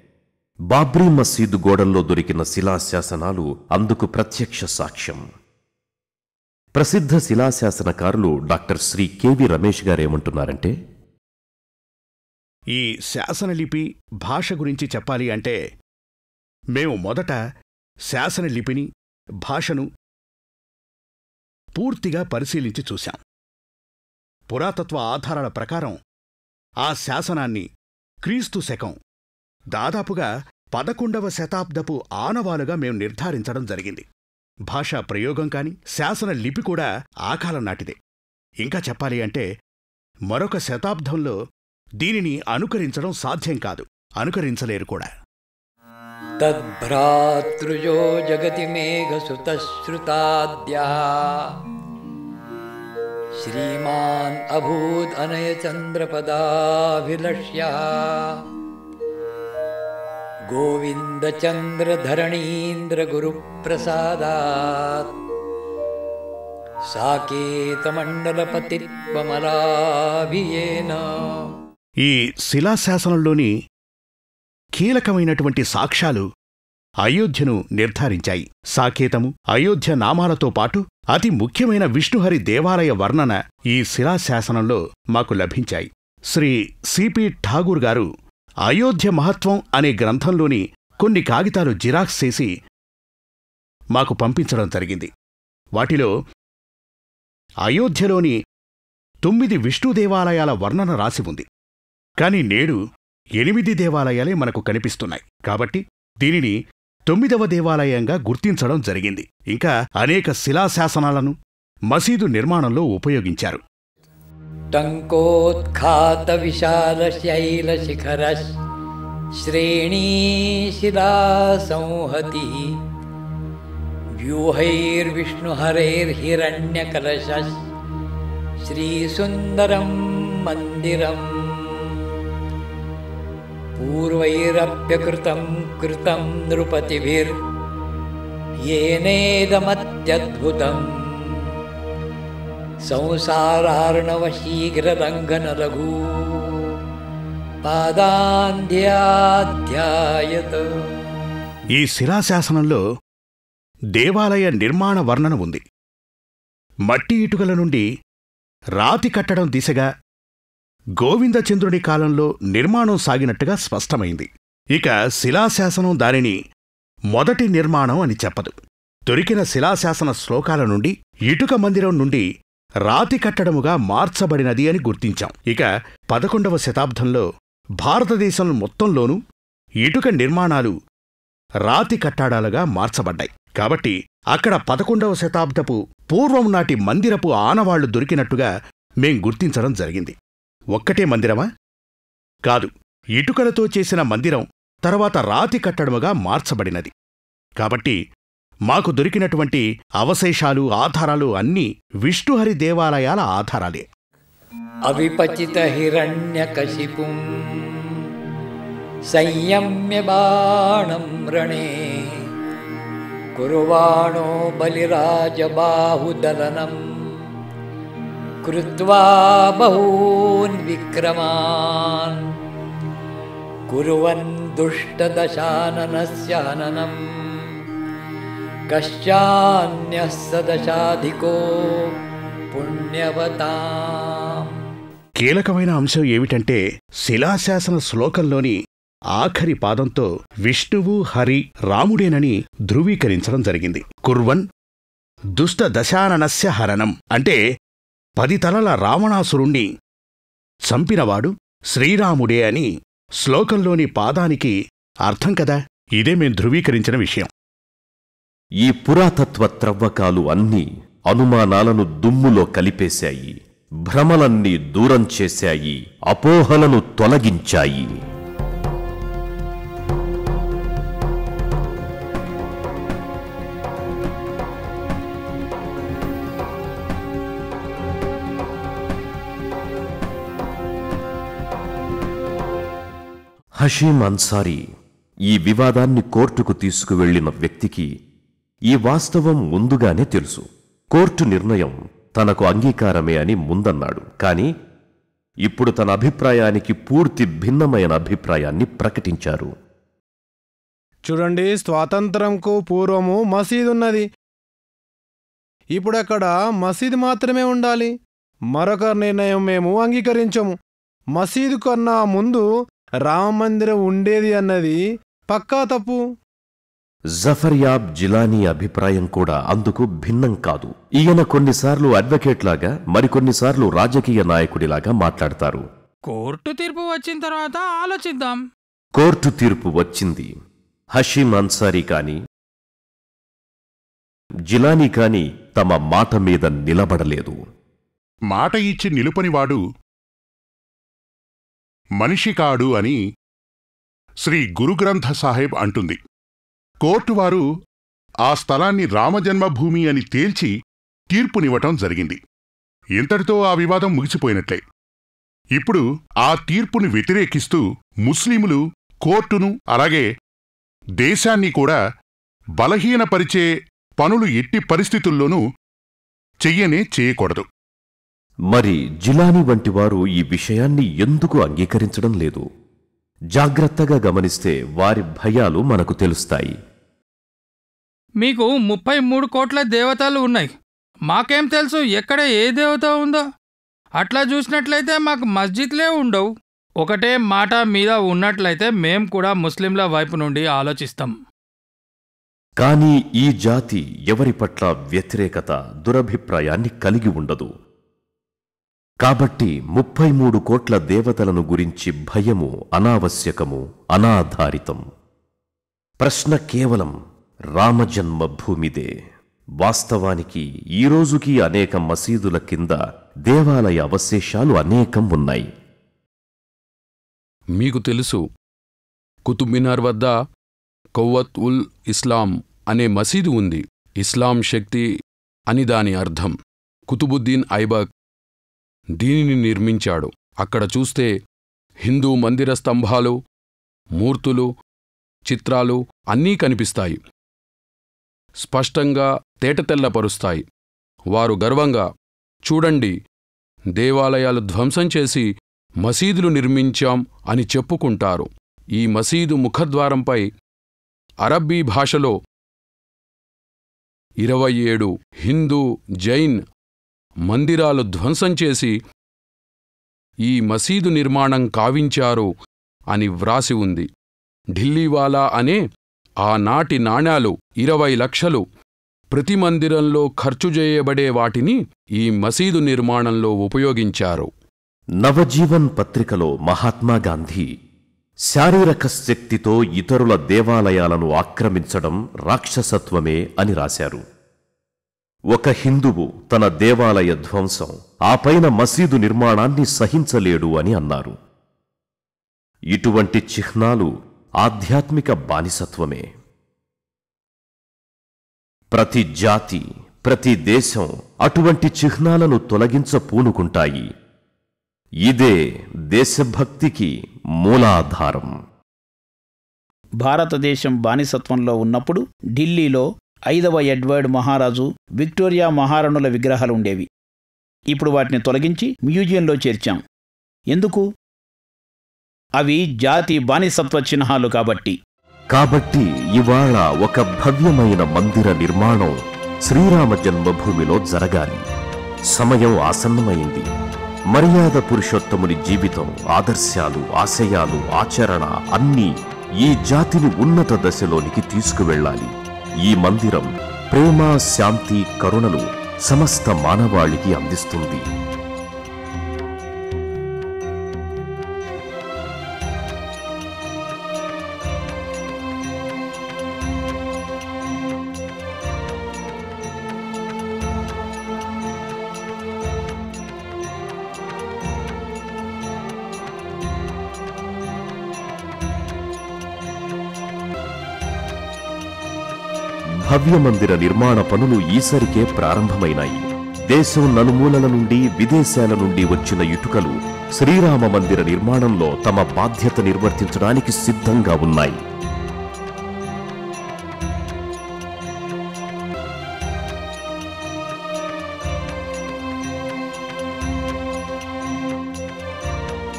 Speaker 1: బాబ్రీ మసీదు గోడల్లో దొరికిన శిలాశాసనాలు అందుకు ప్రత్యక్ష సాక్ష్యం. ప్రసిద్ధ శిలాశాసనకారులు డాక్టర్ శ్రీ కెవి రమేష్ గారేమంటున్నారంటే,
Speaker 7: ఈ శాసనలిపి భాష గురించి చెప్పాలి అంటే మేము మొదట శాసనలిపిని, భాషను పూర్తిగా పరిశీలించి చూశాం. పురాతత్వ ఆధారాల ప్రకారం ఆ శాసనాన్ని క్రీస్తు శకం దాదాపుగా 11వ శతాబ్దపు ఆనవాలుగా మేం నిర్ధారించడం జరిగింది. భాషా ప్రయోగం కాని, శాసన లిపి కూడా ఆ కాలం నాటిదే. ఇంకా చెప్పాలి అంటే మరొక శతాబ్దంలో దీనిని అనుకరించడం సాధ్యం కాదు, అనుకరించలేరు కూడా.
Speaker 10: తద్భ్రాతృజో జగతి మేఘసుతశ్రుతాద్యా శ్రీమాన్ అభూద్ అనయ చంద్రపదాభిలక్ష్య గోవిందచంద్రధరణీంద్ర గురుప్రసాదాత్ సాకేతమండలపతిత్వమలాభియేన.
Speaker 7: ఈ శిలాశాసనంలోని కీలకమైనటువంటి సాక్ష్యాలు అయోధ్యను నిర్ధారించాయి. సాకేతము, అయోధ్య నామాలతో పాటు అతి ముఖ్యమైన విష్ణుహరి దేవాలయ వర్ణన ఈ శిలాశాసనంలో మాకు లభించాయి. శ్రీ సిపి ఠాగూర్ గారు అయోధ్య మహత్వం అనే గ్రంథంలోని కొన్ని కాగితాలు జిరాక్స్ చేసి మాకు పంపించడం జరిగింది. వాటిలో అయోధ్యలోని 9 విష్ణు దేవాలయాల వర్ణన రాసి ఉంది. కాని నేడు 8 దేవాలయాలే మనకు కనిపిస్తున్నాయి. కాబట్టి దీనిని 9వ దేవాలయంగా గుర్తించడం జరిగింది. ఇంకా అనేక శిలాశాసనాలను మసీదు నిర్మాణంలో ఉపయోగించారు.
Speaker 10: టంకోత్ఖాత విశాల శైల శిఖర శ్రేణీ శిలా సంహతి వ్యూహైర్విష్ణుహరైర్హిరణ్యకలశ శ్రీసుందరం మందిరం పూర్వైరప్యకృతం కృతం నృపతిభిర్యేనేదమత్యద్భుతం సంసారార్ణవ శీఘ్రలంఘన లఘూ పాదాంధ్యాధ్యాయత.
Speaker 7: ఈ శిలాశాసనంలో దేవాలయ నిర్మాణ వర్ణన ఉంది. మట్టి ఇటుకల నుండి రాతి కట్టడం దిశగా గోవిందచంద్రుడి కాలంలో నిర్మాణం సాగినట్టుగా స్పష్టమైంది. ఇక శిలాశాసనం దానిని మొదటి నిర్మాణం అని చెప్పదు. దొరికిన శిలాశాసన శ్లోకాల నుండి ఇటుక మందిరం నుండి రాతి కట్టడముగా మార్చబడినది అని గుర్తించాం. ఇక 11వ శతాబ్దంలో భారతదేశం మొత్తంలోనూ ఇటుక నిర్మాణాలు రాతి కట్టడాలుగా మార్చబడ్డాయి. కాబట్టి అక్కడ 11వ శతాబ్దపు పూర్వం నాటి మందిరపు ఆనవాళ్లు దొరికినట్టుగా మేం గుర్తించడం జరిగింది. ఒక్కటే మందిరమా? కాదు, ఇటుకలతో చేసిన మందిరం తర్వాత రాతి కట్టడముగా మార్చబడినది. కాబట్టి మాకు దొరికినటువంటి అవశేషాలు ఆధారాలు అన్నీ విష్ణుహరి దేవాలయాల ఆధారాలే.
Speaker 10: అవిపచిత హిరణ్యకశిపుం సంయమ్య బాణం రణే కుర్వాణో బలిరాజబాహుదలనం కృత్వా బహూన్ విక్రమాన్ కుర్వన్ దుష్టదశాననస్య హననం కశ్చాన్యః సదశాధికో పుణ్యవతాం.
Speaker 7: కీలకమైన అంశం ఏమిటంటే శిలాశాసన శ్లోకంలోని ఆఖరి పాదంతో విష్ణువు హరి రాముడేనని ధృవీకరించడం జరిగింది. కుర్వన్ దుష్ట దశాననస్య హరణం అంటే 10 తలల రావణాసురుణ్ణి చంపినవాడు శ్రీరాముడే అని శ్లోకంలోని పాదానికి అర్థం కదా. ఇదే మేం ధృవీకరించిన విషయం.
Speaker 1: ఈ పురాతత్వ త్రవ్వకాలు అన్నీ అనుమానాలను దుమ్ములో కలిపేశాయి, భ్రమలన్నీ దూరం చేశాయి, అపోహలను తొలగించాయి. హషీం అన్సారీ ఈ వివాదాన్ని కోర్టుకు తీసుకువెళ్లిన వ్యక్తికి ఈ వాస్తవం ముందుగానే తెలుసు. కోర్టు నిర్ణయం తనకు అంగీకారమే అని ముందన్నాడు. కాని ఇప్పుడు తన అభిప్రాయానికి పూర్తి భిన్నమైన అభిప్రాయాన్ని ప్రకటించారు.
Speaker 11: చూడండి, స్వాతంత్రంకు పూర్వము మసీదున్నది. ఇప్పుడక్కడ మసీదు మాత్రమే ఉండాలి. మరొక నిర్ణయం మేము అంగీకరించము. మసీదు కన్నా ముందు రామమందిరం ఉండేది అన్నది పక్కా తప్పు.
Speaker 1: జఫర్యాబ్ జిలానీ అభిప్రాయం కూడా అందుకు భిన్నం కాదు. ఈయన కొన్నిసార్లు అడ్వకేట్లాగా, మరికొన్నిసార్లు రాజకీయ నాయకుడిలాగా మాట్లాడతారు.
Speaker 12: కోర్టు తీర్పు వచ్చిన తర్వాత ఆలోచిద్దాం.
Speaker 1: కోర్టు తీర్పు వచ్చింది. హషీం అన్సారీ కాని జిలానీ కాని తమ మాట మీద నిలబడలేదు.
Speaker 7: మాట ఇచ్చి నిలుపనివాడు మనిషి కాడు అని శ్రీ గురుగ్రంథ సాహెబ్ అంటుంది. కోర్టువారు ఆ స్థలాన్ని రామజన్మభూమి అని తేల్చి తీర్పునివ్వటం జరిగింది. ఇంతటితో ఆ వివాదం ముగిసిపోయినట్లే. ఇప్పుడు ఆ తీర్పుని వ్యతిరేకిస్తూ ముస్లింలు కోర్టును అలాగే దేశాన్ని కూడా బలహీనపరిచే పనులు ఎట్టి పరిస్థితుల్లోనూ చేయకూడదు.
Speaker 1: మరి జిలానీ వంటి వారు ఈ విషయాన్ని ఎందుకు అంగీకరించడం లేదు? జాగ్రత్తగా గమనిస్తే వారి భయాలు మనకు తెలుస్తాయి.
Speaker 12: మీకు 33 కోట్ల దేవతలు ఉన్నాయి. మాకేం తెలుసు ఎక్కడ ఏ దేవత ఉందో? అట్లా చూసినట్లయితే మాకు మస్జిద్లే ఉండవు. ఒకటే మాట మీద ఉన్నట్లయితే మేం కూడా ముస్లింల వైపు నుండి ఆలోచిస్తాం.
Speaker 1: కానీ ఈ జాతి ఎవరి పట్ల వ్యతిరేకత, దురభిప్రాయాన్ని కలిగి ఉండదు. కాబట్టి 33 కోట్ల దేవతలను గురించి భయము అనావశ్యకము, అనాధారితం. ప్రశ్న కేవలం రామజన్మభూమిదే. వాస్తవానికి ఈ రోజుకి అనేక మసీదుల కింద దేవాలయ అవశేషాలు అనేకం ఉన్నాయి.
Speaker 8: మీకు తెలుసు, కుతుబ్మినార్ వద్ద కౌవత్ ఉల్ ఇస్లాం అనే మసీదు ఉంది. ఇస్లాం శక్తి అని దాని అర్థం. కుతుబుద్దీన్ ఐబక్ దీనిని నిర్మించాడు. అక్కడ చూస్తే హిందూ మందిర స్తంభాలు, మూర్తులు, చిత్రాలు అన్నీ కనిపిస్తాయి. స్పష్టంగా తేటతెల్లపరుస్తాయి. వారు గర్వంగా, చూడండి, దేవాలయాలు ధ్వంసం చేసి మసీదులు నిర్మించాం అని చెప్పుకుంటారు. ఈ మసీదు ముఖద్వారంపై అరబ్బీ భాషలో 27 హిందూ, జైన్ మందిరాలు ధ్వంసం చేసి ఈ మసీదు నిర్మాణం కావించారు అని వ్రాసి ఉంది. ఢిల్లీవాలా అనే ఆనాటి నాణ్యాలు 20 లక్షలు ప్రతి మందిరంలో ఖర్చు చేయబడే వాటిని ఈ మసీదు నిర్మాణంలో ఉపయోగించారు.
Speaker 1: నవజీవన్ పత్రికలో మహాత్మాగాంధీ శారీరక శక్తితో ఇతరుల దేవాలయాలను ఆక్రమించడం రాక్షసత్వమే అని రాశారు. ఒక హిందువు తన దేవాలయ ధ్వంసం, ఆపైన మసీదు నిర్మాణాన్ని సహించలేడు అని అన్నారు. ఇటువంటి చిహ్నాలు ఆధ్యాత్మిక బానిసత్వమే. ప్రతి జాతి, ప్రతి దేశం అటువంటి చిహ్నాలను తొలగించ పూనుకుంటాయి. ఇదే దేశభక్తికి మూలాధారం.
Speaker 5: భారతదేశం బానిసత్వంలో ఉన్నప్పుడు ఢిల్లీలో 5వ ఎడ్వర్డ్ మహారాజు, విక్టోరియా మహారాణుల విగ్రహాలు ఉండేవి. ఇప్పుడు వాటిని తొలగించి మ్యూజియంలో చేర్చాం. ఎందుకు? అవి జాతి బానిసత్వ చిహ్నాలు
Speaker 1: కాబట్టి ఇవాళ ఒక భవ్యమైన మందిర నిర్మాణం శ్రీరామ జన్మభూమిలో జరగాలి. సమయం ఆసన్నమైంది. మర్యాద పురుషోత్తముని జీవితం, ఆదర్శాలు, ఆశయాలు, ఆచరణ అన్నీ ఈ జాతిని ఉన్నత దశలోనికి తీసుకువెళ్ళాలి. ఈ మందిరం ప్రేమ, శాంతి, కరుణలు సమస్త మానవాళికి అందిస్తుంది. భవ్య మందిర నిర్మాణ పనులు ఈసరికే ప్రారంభమైనాయి. దేశం నలుమూలల నుండి, విదేశాల నుండి వచ్చిన ఇటుకలు శ్రీరామ మందిర నిర్మాణంలో తమ బాధ్యత నిర్వర్తించడానికి సిద్ధంగా ఉన్నాయి.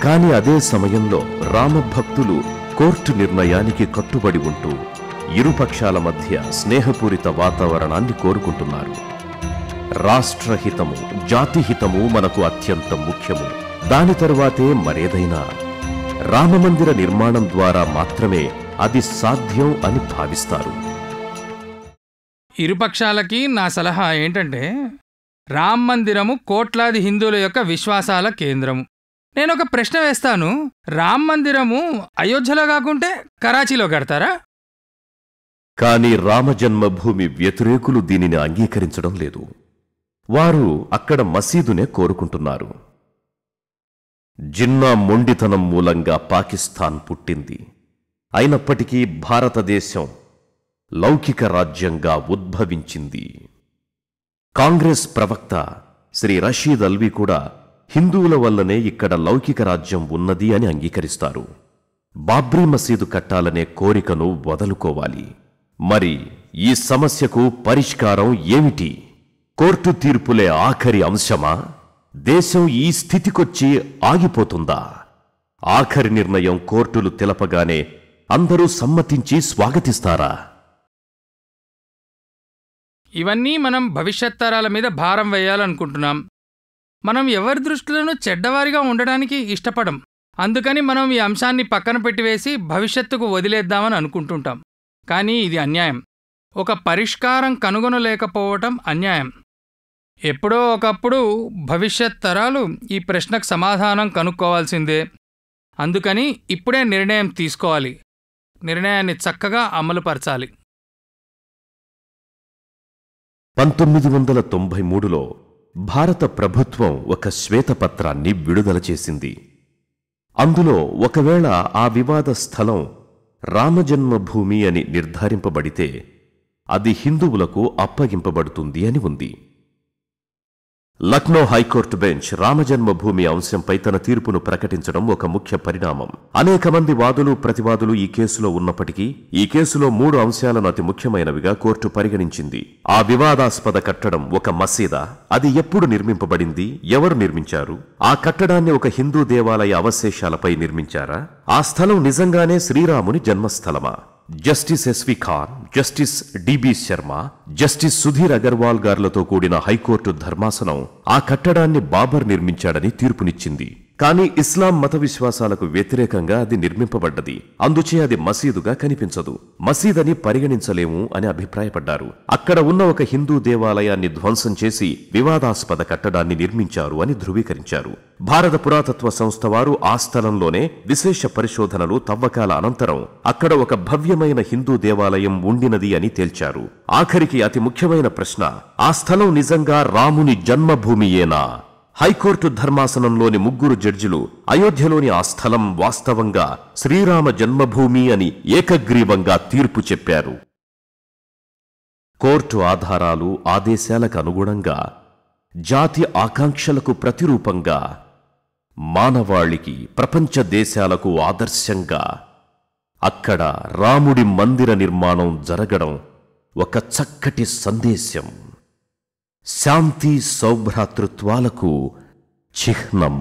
Speaker 1: కానీ అదే సమయంలో రామభక్తులు కోర్టు నిర్ణయానికి కట్టుబడి ఉంటూ ఇరుపక్షాల మధ్య స్నేహపూరిత వాతావరణాన్ని కోరుకుంటున్నారు. రాష్ట్రహితము, జాతిహితము మనకు అత్యంత ముఖ్యము. దాని తరువాతే మరేదైనా. రామమందిర నిర్మాణం ద్వారా మాత్రమే అది సాధ్యం అని భావిస్తారు.
Speaker 12: ఇరుపక్షాలకి నా సలహా ఏంటంటే, రామ్ మందిరము కోట్లాది హిందువుల యొక్క విశ్వాసాల కేంద్రము. నేనొక ప్రశ్న వేస్తాను, రామ్ మందిరము అయోధ్యలో కాకుంటే కరాచీలో కడతారా?
Speaker 1: కానీ రామజన్మభూమి వ్యతిరేకులు దీనిని అంగీకరించడం లేదు. వారు అక్కడ మసీదునే కోరుకుంటున్నారు. జిన్నా మొండితనం మూలంగా పాకిస్తాన్ పుట్టింది. అయినప్పటికీ భారతదేశం లౌకిక రాజ్యంగా ఉద్భవించింది. కాంగ్రెస్ ప్రవక్త శ్రీ రషీద్ అల్వి కూడా హిందువుల వల్లనే ఇక్కడ లౌకిక రాజ్యం ఉన్నది అని అంగీకరిస్తారు. బాబ్రీ మసీదు కట్టాలనే కోరికను వదులుకోవాలి. మరి ఈ సమస్యకు పరిష్కారం ఏమిటి? కోర్టు తీర్పులే ఆఖరి అంశమా? దేశం ఈ స్థితికొచ్చి ఆగిపోతుందా? ఆఖరి నిర్ణయం కోర్టులు తెలపగానే అందరూ సమ్మతించి స్వాగతిస్తారా?
Speaker 12: ఇవన్నీ మనం భవిష్యత్ తరాల మీద భారం వేయాలనుకుంటున్నాం. మనం ఎవరి దృష్టిలోనూ చెడ్డవారిగా ఉండడానికి ఇష్టపడం. అందుకని మనం ఈ అంశాన్ని పక్కన పెట్టివేసి భవిష్యత్తుకు వదిలేద్దామని అనుకుంటుంటాం. కానీ ఇది అన్యాయం. ఒక పరిష్కారం కనుగొనలేకపోవటం అన్యాయం. ఎప్పుడో ఒకప్పుడు భవిష్యత్ తరాలు ఈ ప్రశ్నకు సమాధానం కనుక్కోవాల్సిందే. అందుకని ఇప్పుడే నిర్ణయం తీసుకోవాలి. నిర్ణయాన్ని చక్కగా అమలుపరచాలి.
Speaker 1: 1993లో భారత ప్రభుత్వం ఒక శ్వేతపత్రాన్ని విడుదల చేసింది. అందులో ఒకవేళ ఆ వివాద స్థలం రామజన్మభూమి అని నిర్ధారింపబడితే అది హిందువులకు అప్పగింపబడుతుంది అని ఉంది. లక్నో హైకోర్టు బెంచ్ రామజన్మభూమి అంశంపై తన తీర్పును ప్రకటించడం ఒక ముఖ్య పరిణామం. అనేక మంది వాదులు, ప్రతివాదులు ఈ కేసులో ఉన్నప్పటికీ ఈ కేసులో 3 అంశాలను అతి ముఖ్యమైనవిగా కోర్టు పరిగణించింది. ఆ వివాదాస్పద కట్టడం ఒక మసీదా? అది ఎప్పుడు నిర్మింపబడింది? ఎవరు నిర్మించారు? ఆ కట్టడాన్ని ఒక హిందూ దేవాలయ అవశేషాలపై నిర్మించారా? ఆ స్థలం నిజంగానే శ్రీరాముని జన్మస్థలమా? Justice S V Khan, justice D B Sharma, justice Sudhir Agarwal గారులతో కూడిన హైకోర్టు ధర్మాసనం ఆ కట్టడాన్ని బాబర్ నిర్మించాడని తీర్పునిచ్చింది. కానీ ఇస్లాం మత విశ్వాసాలకు వ్యతిరేకంగా అది నిర్మింపబడ్డది. అందుచే అది మసీదుగా కనిపించదు. మసీదని పరిగణించలేము అని అభిప్రాయపడ్డారు. అక్కడ ఉన్న ఒక హిందూ దేవాలయాన్ని ధ్వంసం చేసి వివాదాస్పద కట్టడాన్ని నిర్మించారు అని ధృవీకరించారు. భారత పురాతత్వ సంస్థ వారు ఆ స్థలంలోనే విశేష పరిశోధనలు, తవ్వకాల అనంతరం అక్కడ ఒక భవ్యమైన హిందూ దేవాలయం ఉండినది అని తేల్చారు. ఆఖరికి అతి ముఖ్యమైన ప్రశ్న, ఆ స్థలం నిజంగా రాముని జన్మభూమియేనా? హైకోర్టు ధర్మాసనంలోని 3 జడ్జిలు అయోధ్యలోని ఆ స్థలం వాస్తవంగా శ్రీరామ జన్మభూమి అని ఏకగ్రీవంగా తీర్పు చెప్పారు. కోర్టు ఆధారాలు, ఆదేశాలకు అనుగుణంగా, జాతి ఆకాంక్షలకు ప్రతిరూపంగా, మానవాళికి, ప్రపంచ దేశాలకు ఆదర్శంగా అక్కడ రాముడి మందిర నిర్మాణం జరగడం ఒక చక్కటి సందేశం, శాంతి సౌభ్రాతృత్వాలకు చిహ్నం.